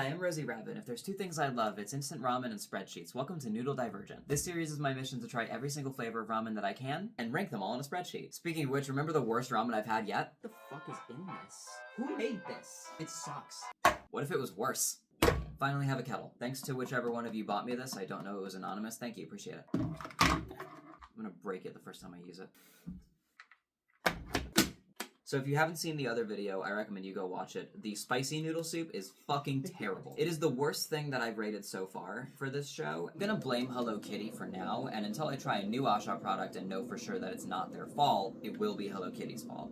Hi, I'm Rosie Rabbit. If there's two things I love, it's instant ramen and spreadsheets. Welcome to Noodle Divergent. This series is my mission to try every single flavor of ramen that I can and rank them all in a spreadsheet. Speaking of which, remember the worst ramen I've had yet? What the fuck is in this? Who made this? It sucks. What if it was worse? Finally have a kettle. Thanks to whichever one of you bought me this. I don't know it was anonymous. Thank you, appreciate it. I'm gonna break it the first time I use it. So if you haven't seen the other video, I recommend you go watch it. The spicy noodle soup is fucking terrible. It is the worst thing that I've rated so far for this show. I'm gonna blame Hello Kitty for now, and until I try a new Asha product and know for sure that it's not their fault, it will be Hello Kitty's fault.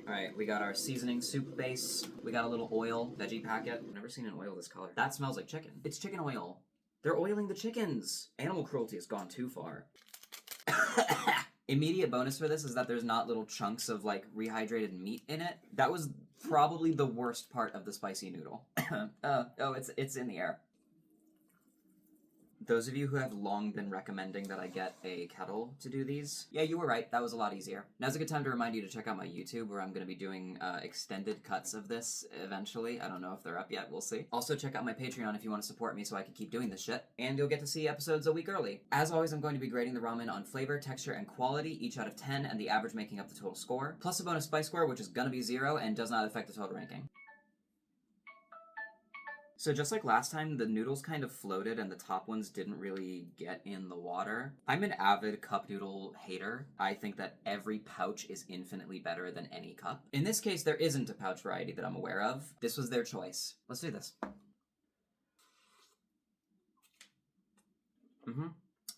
Alright, we got our seasoning soup base. We got a little oil veggie packet. I've never seen an oil this color. That smells like chicken. It's chicken oil. They're oiling the chickens. Animal cruelty has gone too far. Immediate bonus for this is that there's not little chunks of, like, rehydrated meat in it. That was probably the worst part of the spicy noodle. It's in the air. Those of you who have long been recommending that I get a kettle to do these, yeah, you were right. That was a lot easier. Now's a good time to remind you to check out my YouTube, where I'm going to be doing extended cuts of this eventually. I don't know if they're up yet. We'll see. Also, check out my Patreon if you want to support me so I can keep doing this shit. And you'll get to see episodes a week early. As always, I'm going to be grading the ramen on flavor, texture, and quality, each out of 10, and the average making up the total score. Plus a bonus spice score, which is going to be 0 and does not affect the total ranking. So just like last time, the noodles kind of floated and the top ones didn't really get in the water. I'm an avid cup noodle hater. I think that every pouch is infinitely better than any cup. In this case, there isn't a pouch variety that I'm aware of. This was their choice. Let's do this.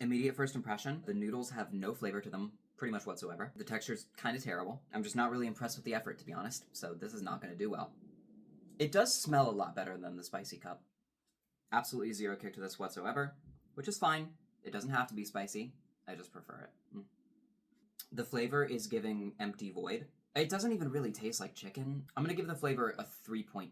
Immediate first impression, the noodles have no flavor to them, pretty much whatsoever. The texture's kind of terrible. I'm just not really impressed with the effort, to be honest, so this is not going to do well. It does smell a lot better than the spicy cup. Absolutely zero kick to this whatsoever, which is fine. It doesn't have to be spicy. I just prefer it. The flavor is giving empty void. It doesn't even really taste like chicken. I'm going to give the flavor a 3.2.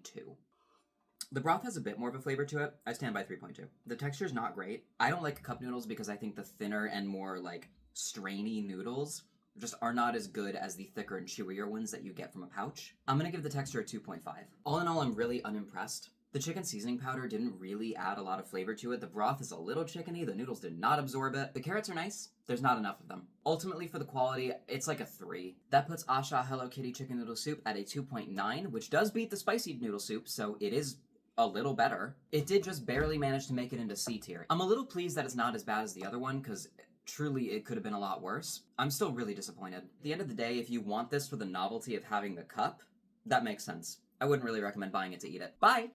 The broth has a bit more of a flavor to it. I stand by 3.2. The texture's not great. I don't like cup noodles because I think the thinner and more, like, strainy noodles just are not as good as the thicker and chewier ones that you get from a pouch. I'm gonna give the texture a 2.5. All in all, I'm really unimpressed. The chicken seasoning powder didn't really add a lot of flavor to it. The broth is a little chickeny, the noodles did not absorb it. The carrots are nice, there's not enough of them. Ultimately, for the quality, it's like a 3. That puts Asha Hello Kitty chicken noodle soup at a 2.9, which does beat the spicy noodle soup, so it is a little better. It did just barely manage to make it into C tier. I'm a little pleased that it's not as bad as the other one, because truly, it could have been a lot worse. I'm still really disappointed. At the end of the day, if you want this for the novelty of having the cup, that makes sense. I wouldn't really recommend buying it to eat it. Bye!